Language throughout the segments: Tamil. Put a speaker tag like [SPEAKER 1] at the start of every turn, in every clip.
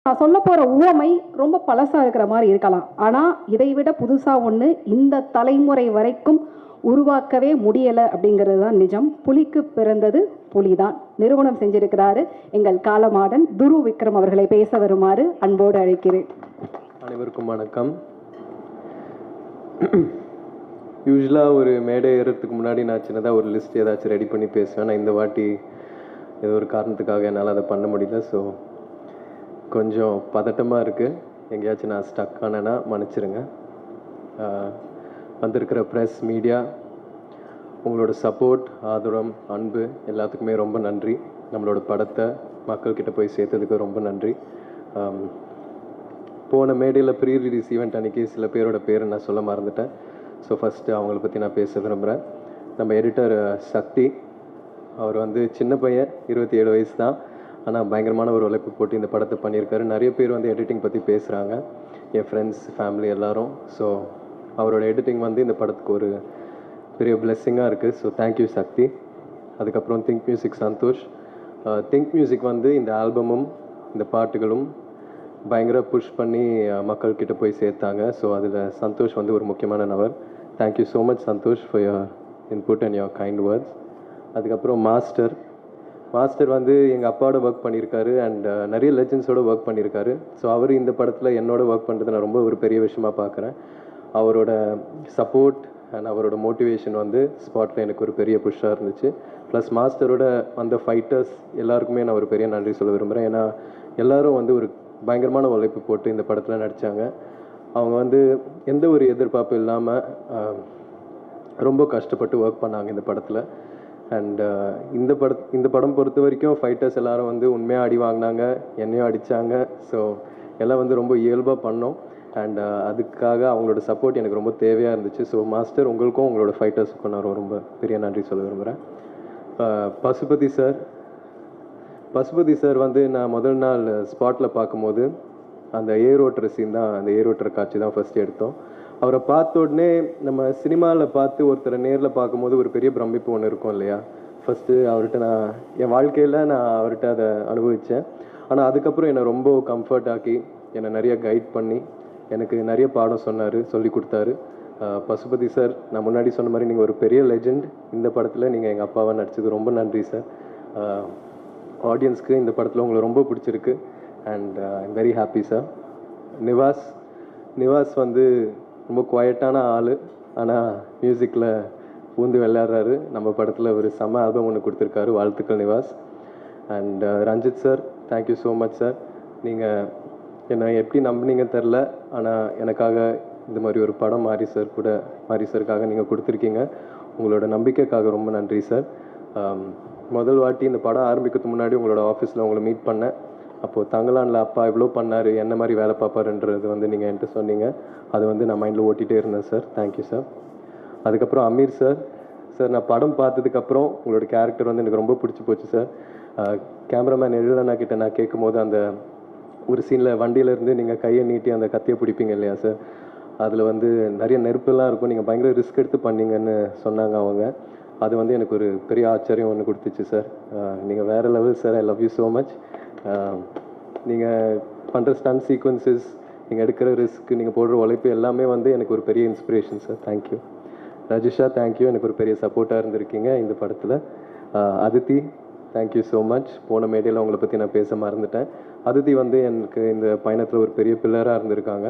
[SPEAKER 1] நான் சொல்ல போகிற உவமை ரொம்ப பழசாக இருக்கிற மாதிரி இருக்கலாம். ஆனால் இதை விட புதுசாக ஒன்று இந்த தலைமுறை வரைக்கும் உருவாக்கவே முடியலை அப்படிங்கிறது தான் நிஜம். புலிக்கு பிறந்தது புலிதான். நிறுவனம் செஞ்சிருக்கிறாரு எங்கள் காலமாடன் துரு விக்ரம் அவர்களை பேச வருமாறு அன்போடு அழைக்கிறேன்.
[SPEAKER 2] அனைவருக்கும் வணக்கம். யூஸ்வலாக ஒரு மேடை ஏறுறதுக்கு முன்னாடி நான் சின்னதாக ஒரு லிஸ்ட் ஏதாச்சும் ரெடி பண்ணி பேசுவேன். நான் இந்த வாட்டி ஏதோ ஒரு காரணத்துக்காக என்னால் அதை பண்ண முடியல. ஸோ கொஞ்சம் பதட்டமாக இருக்குது. எங்கேயாச்சும் நான் ஸ்டக் ஆனேன்னா மன்னிச்சிருங்க. வந்திருக்கிற ப்ரெஸ், மீடியா, உங்களோட சப்போர்ட், ஆதரவு, அன்பு எல்லாத்துக்குமே ரொம்ப நன்றி. நம்மளோட படத்தை மக்கள்கிட்ட போய் சேர்த்ததுக்கு ரொம்ப நன்றி. போன மேடையில் ப்ரீ ரிலீஸ் ஈவெண்ட் அன்றைக்கி சில பேரோட பேரை நான் சொல்ல மறந்துட்டேன். ஸோ ஃபஸ்ட்டு அவங்கள பற்றி நான் பேச விரும்புகிறேன். நம்ம எடிட்டர் சக்தி, அவர் வந்து சின்ன பையன், 27 வயசு தான். ஆனால் பயங்கரமான ஒரு உழைப்பு போட்டு இந்த படத்தை பண்ணியிருக்காரு. நிறைய பேர் வந்து எடிட்டிங் பற்றி பேசுகிறாங்க, என் ஃப்ரெண்ட்ஸ், ஃபேமிலி எல்லோரும். ஸோ அவரோட எடிட்டிங் வந்து இந்த படத்துக்கு ஒரு பெரிய பிளெஸ்ஸிங்காக இருக்குது. So thank you Sakthi. அதுக்கப்புறம் Think Music Santhosh. Think Music வந்து இந்த ஆல்பமும் இந்த பாட்டுகளும் பயங்கர புஷ் பண்ணி மக்கள்கிட்ட போய் சேர்த்தாங்க. ஸோ அதில் சந்தோஷ் வந்து ஒரு முக்கியமான நபர். Thank you so much Santhosh for your input and your kind words. அதுக்கப்புறம் மாஸ்டர் வந்து எங்கள் அப்பாவோட ஒர்க் பண்ணியிருக்காரு அண்ட் நிறைய லெஜெண்ட்ஸோட ஒர்க் பண்ணியிருக்காரு. ஸோ அவர் இந்த படத்தில் என்னோட ஒர்க் பண்ணுறது நான் ரொம்ப ஒரு பெரிய விஷயமாக பார்க்குறேன். அவரோட சப்போர்ட் அண்ட் அவரோட மோட்டிவேஷன் வந்து ஸ்பாட்டில் எனக்கு ஒரு பெரிய புஷ்ஷாக இருந்துச்சு. ப்ளஸ் மாஸ்டரோட அந்த ஃபைட்டர்ஸ் எல்லாருக்குமே நான் ஒரு பெரிய நன்றி சொல்ல விரும்புகிறேன். ஏன்னா எல்லோரும் வந்து ஒரு பயங்கரமான உழைப்பு போட்டு இந்த படத்தில் நடித்தாங்க. அவங்க வந்து எந்த ஒரு எதிர்பார்ப்பு இல்லாமல் ரொம்ப கஷ்டப்பட்டு ஒர்க் பண்ணாங்க இந்த படத்தில். அண்ட் இந்த படம் பொறுத்த வரைக்கும் ஃபைட்டர்ஸ் எல்லோரும் வந்து உண்மையாக அடி வாங்கினாங்க, என்னையும் அடித்தாங்க. ஸோ எல்லாம் வந்து ரொம்ப இயல்பாக பண்ணோம். அண்ட் அதுக்காக அவங்களோட சப்போர்ட் எனக்கு ரொம்ப தேவையாக இருந்துச்சு. ஸோ மாஸ்டர், உங்களுக்கும் உங்களோட ஃபைட்டர்ஸுக்கும் நான் ரொம்ப பெரிய நன்றி சொல்ல விரும்புகிறேன். பசுபதி சார் வந்து நான் முதல் நாள் ஸ்பாட்டில் பார்க்கும்போது அந்த ஏரோட்டுற சீன் தான், அந்த ஏரோட்டுற காட்சி தான் ஃபஸ்ட்டு எடுத்தோம். அவரை பார்த்த உடனே நம்ம சினிமாவில் பார்த்து ஒருத்தரை நேரில் பார்க்கும்போது ஒரு பெரிய பிரமிப்பு ஒன்று இருக்கும் இல்லையா? ஃபஸ்ட்டு அவர்கிட்ட நான் என் வாழ்க்கையில் அவர்கிட்ட அதை அனுபவித்தேன். ஆனால் அதுக்கப்புறம் என்னை ரொம்ப கம்ஃபர்ட் ஆக்கி என்னை நிறைய கைட் பண்ணி எனக்கு நிறைய பாடம் சொன்னார், சொல்லி கொடுத்தாரு. பசுபதி சார், நான் முன்னாடி சொன்ன மாதிரி நீங்கள் ஒரு பெரிய லெஜெண்ட். இந்த படத்தில் நீங்கள் எங்கள் அப்பாவாக நடிச்சது ரொம்ப நன்றி சார். ஆடியன்ஸ்க்கு இந்த படத்தில் உங்களை ரொம்ப பிடிச்சிருக்கு and I'm very happy sir. Nivas வந்து ரொம்ப குவைட்டான ஆள், ஆனால் மியூசிக்கில் பூந்து விளையாடுறாரு. நம்ம படத்தில் ஒரு செம்ம ஆல்பம் ஒன்று கொடுத்துருக்காரு. வாழ்த்துக்கள் Nivas. And Ranjith sir, thank you so much sir. நீங்கள் என்னை எப்படி நம்பினீங்க தெரில, ஆனால் எனக்காக இந்த மாதிரி ஒரு படம் மாரி சாருக்காக நீங்கள் கொடுத்துருக்கீங்க. உங்களோட நம்பிக்கைக்காக ரொம்ப நன்றி சார். முதல் வாட்டி இந்த படம் ஆரம்பிக்கிறதுக்கு முன்னாடி உங்களோட ஆஃபீஸில் உங்களை மீட் பண்ணேன். அப்போது தங்கலானில் அப்பா இவ்வளோ பண்ணார், என்ன மாதிரி வேலை பார்ப்பாருன்றது வந்து நீங்கள் என்கிட்ட சொன்னீங்க. அது வந்து நான் மைண்டில் ஓட்டிகிட்டே இருந்தேன் சார். Thank you sir. அதுக்கப்புறம் அமீர் சார், நான் படம் பார்த்ததுக்கப்புறம் உங்களோட கேரக்டர் வந்து எனக்கு ரொம்ப பிடிச்சி போச்சு சார். கேமராமேன் எழுதனா கிட்ட நான் கேட்கும்போது அந்த ஒரு சீனில் வண்டியிலேருந்து நீங்கள் கையை நீட்டி அந்த கத்தியை பிடிப்பீங்க இல்லையா சார், அதில் வந்து நிறைய நெருப்பெல்லாம் இருக்கும், நீங்கள் பயங்கர ரிஸ்க் எடுத்து பண்ணீங்கன்னு சொன்னாங்க அவங்க. அது வந்து எனக்கு ஒரு பெரிய ஆச்சரியம் ஒன்று கொடுத்துச்சு சார். நீங்கள் வேறு level sir. I love you so much. நீங்கள் பண்ணுற ஸ்டன் சீக்வன்சஸ், நீங்கள் எடுக்கிற ரிஸ்க், நீங்கள் போடுற உழைப்பு எல்லாமே வந்து எனக்கு ஒரு பெரிய inspiration sir. Thank you. Rajisha, thank you. எனக்கு ஒரு பெரிய சப்போர்ட்டாக இருந்திருக்கீங்க இந்த படத்தில். Aditi, thank you so much. போன மேடையில் உங்களை பற்றி நான் பேச மறந்துட்டேன். அதித்தி வந்து எனக்கு இந்த பயணத்தில் ஒரு பெரிய பில்லராக இருந்திருக்காங்க,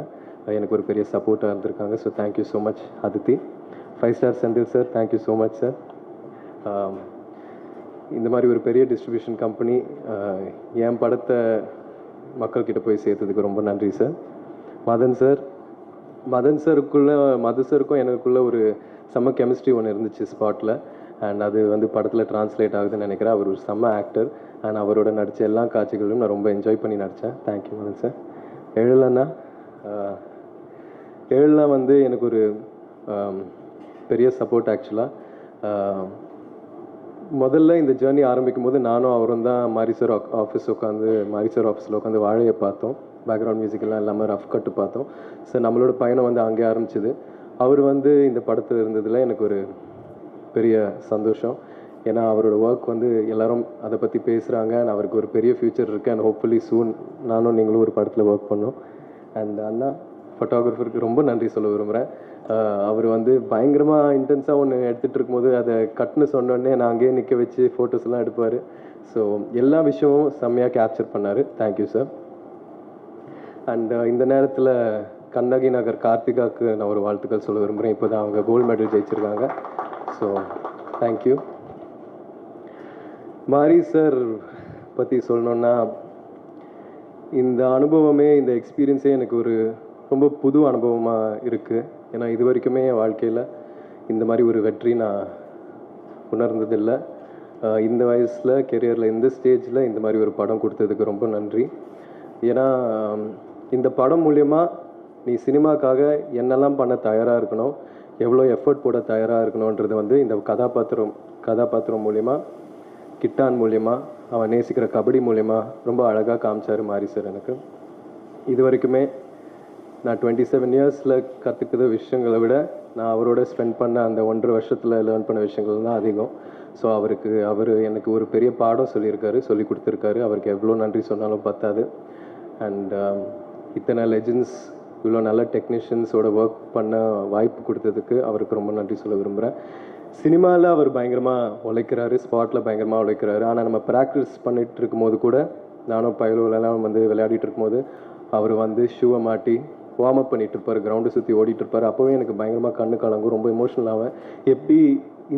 [SPEAKER 2] எனக்கு ஒரு பெரிய சப்போர்ட்டாக இருந்திருக்காங்க. So thank you so much Aditi. 5 star Senthil sir, thank you so much sir. இந்த மாதிரி ஒரு பெரிய டிஸ்ட்ரிபியூஷன் கம்பெனி என் படத்தை மக்கள்கிட்ட போய் சேர்த்ததுக்கு ரொம்ப நன்றி சார். மதன் சாருக்கும் எனக்குள்ளே ஒரு செம்ம கெமிஸ்ட்ரி ஒன்று இருந்துச்சு ஸ்பாட்டில். அண்ட் அது வந்து படத்தில் டிரான்ஸ்லேட் ஆகுதுன்னு நினைக்கிறேன். அவர் ஒரு செம்ம ஆக்டர் அண்ட் அவரோட நடித்த எல்லா காட்சிகளும் நான் ரொம்ப என்ஜாய் பண்ணி நடித்தேன். Thank you Madan sir. ஏழுனா வந்து எனக்கு ஒரு பெரிய சப்போர்ட் ஆக்சுவலாக. முதல்ல இந்த ஜேர்னி ஆரம்பிக்கும் போது நானும் அவரும் தான் மாரி சார் ஆஃபீஸில் உட்காந்து வாழையை பார்த்தோம். பேக்ரவுண்ட் மியூசிக்கெல்லாம் இல்லாமல் ரஃப் கட்டு பார்த்தோம். ஸோ நம்மளோட பயணம் வந்து அங்கே ஆரம்பிச்சிது. அவர் வந்து இந்த படத்தில் இருந்ததில் எனக்கு ஒரு பெரிய சந்தோஷம். ஏன்னா அவரோட ஒர்க் வந்து எல்லாரும் அதை பற்றி பேசுகிறாங்க அண்ட் அவருக்கு ஒரு பெரிய ஃப்யூச்சர் இருக்குது அண்ட் ஹோப்ஃபுல்லி சூன் நானும் நீங்களும் ஒரு படத்தில் ஒர்க் பண்ணோம். அண்ட் அண்ணா ஃபோட்டோகிராஃபருக்கு ரொம்ப நன்றி சொல்ல விரும்புகிறேன். அவர் வந்து பயங்கரமாக இன்டென்ஸாக ஒன்று எடுத்துகிட்டு இருக்கும்போது அதை கட்னு சொன்னோடனே நான் அங்கேயே நிற்க வச்சு ஃபோட்டோஸ்லாம் எடுப்பார். ஸோ எல்லா விஷயமும் செம்மையாக கேப்சர் பண்ணார். Thank you sir. அண்ட் இந்த நேரத்தில் கண்ணகி நகர் கார்த்திகாவுக்கு நான் ஒரு வாழ்த்துக்கள் சொல்ல விரும்புகிறேன். இப்போ தான் அவங்க கோல்டு மெடல் ஜெயிச்சிருக்காங்க. So thank you. மாரி சார் பற்றி சொல்லணுன்னா, இந்த அனுபவமே இந்த எக்ஸ்பீரியன்ஸே எனக்கு ஒரு ரொம்ப புது அனுபவமாக இருக்குது. ஏன்னா இது வரைக்குமே என் வாழ்க்கையில் இந்த மாதிரி ஒரு வெற்றி நான் உணர்ந்ததில்லை. இந்த வயசில் கெரியரில் இந்த ஸ்டேஜில் இந்த மாதிரி ஒரு படம் கொடுத்ததுக்கு ரொம்ப நன்றி. ஏன்னா இந்த படம் மூலயமா நீ சினிமாக்காக என்னெல்லாம் பண்ண தயாராக இருக்கணும், எவ்வளோ எஃபர்ட் போட தயாராக இருக்கணுன்றது வந்து இந்த கதாபாத்திரம் மூலயமா, கிட்டான் மூலயமா, அவன் நேசிக்கிற கபடி மூலயமா ரொம்ப அழகாக காமிச்சார் மாரி சார். எனக்கு இது வரைக்குமே நான் 27 இயர்ஸில் கற்றுக்கிற விஷயங்களை விட நான் அவரோட ஸ்பெண்ட் பண்ண அந்த 1.5 வருஷத்தில் லேர்ன் பண்ண விஷயங்கள் தான் அதிகம். ஸோ அவர் எனக்கு ஒரு பெரிய பாடம் சொல்லி கொடுத்துருக்காரு. அவருக்கு எவ்வளோ நன்றி சொன்னாலும் பத்தாது. அண்ட் இத்தனை லெஜெண்ட்ஸ், இவ்வளோ நல்ல டெக்னீஷியன்ஸோட ஒர்க் பண்ண வாய்ப்பு கொடுத்ததுக்கு அவருக்கு ரொம்ப நன்றி சொல்ல விரும்புகிறேன். சினிமாவில் அவர் பயங்கரமாக உழைக்கிறாரு, ஸ்பாட்டில் பயங்கரமாக உழைக்கிறாரு. ஆனால் நம்ம ப்ராக்டிஸ் பண்ணிகிட்டு இருக்கும்போது கூட, நானும் பயிலெல்லாம் வந்து விளையாடிட்டு இருக்கும்போது அவர் வந்து ஷூவை மாட்டி வார்ம் அப் பண்ணிகிட்டு இருப்பார், கிரவுண்டை சுற்றி ஓடிட்டு இருப்பார். அப்போவே எனக்கு பயங்கரமாக கண்ணு கலங்கும், ரொம்ப எமோஷனல் ஆவேன். எப்படி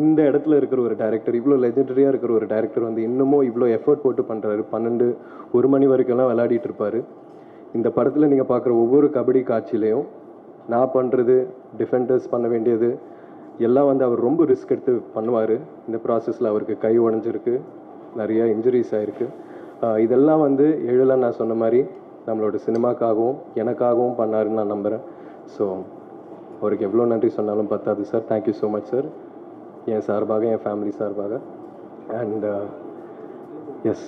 [SPEAKER 2] இந்த இடத்துல இருக்கிற ஒரு டேரக்டர், இவ்வளோ லெஜெண்டரியாக இருக்கிற ஒரு டேரக்டர் வந்து இன்னமும் இவ்வளோ எஃபர்ட் போட்டு பண்ணுறாரு. 12-1 மணி வரைக்கும்லாம் விளையாடிட்டு இருப்பார். இந்த படத்தில் நீங்கள் பார்க்குற ஒவ்வொரு கபடி காட்சியிலையும் நான் பண்ணுறது, டிஃபெண்டர்ஸ் பண்ண வேண்டியது எல்லாம் வந்து அவர் ரொம்ப ரிஸ்க் எடுத்து பண்ணுவார். இந்த ப்ராசஸில் அவருக்கு கை உடஞ்சிருக்கு, நிறைய இன்ஜுரிஸ் ஆகிருக்கு. இதெல்லாம் வந்து எழிலா நான் சொன்ன மாதிரி நம்மளோட சினிமாக்காகவும் எனக்காகவும் பண்ணாருன்னு நான் நம்புகிறேன். ஸோ அவருக்கு எவ்வளோ நன்றி சொன்னாலும் பத்தாது sir. Thank you so much sir, என் சார்பாக, என் ஃபேமிலி சார்பாக. And yes,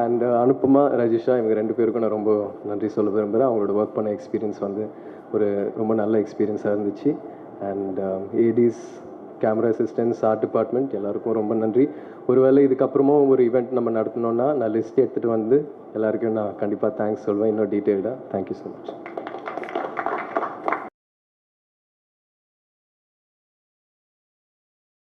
[SPEAKER 2] and Anupama, Rajisha, இவங்க 2 பேருக்கும் நான் ரொம்ப நன்றி சொல்ல விரும்புகிறேன். அவங்களோட ஒர்க் பண்ண எக்ஸ்பீரியன்ஸ் வந்து ஒரு ரொம்ப நல்ல எக்ஸ்பீரியன்ஸாக இருந்துச்சு. And ADs, camera assistants, art department எல்லாருக்கும் ரொம்ப நன்றி. ஒருவேளை இதுக்கப்புறமும் ஒரு ஈவெண்ட் நம்ம நடத்தினோன்னா நான் லிஸ்ட் எடுத்துகிட்டு வந்து எல்லாருக்கும் நான் கண்டிப்பாக தேங்க்ஸ் சொல்வேன் இன்னும் டீட்டெயில்டாக. Thank you so much.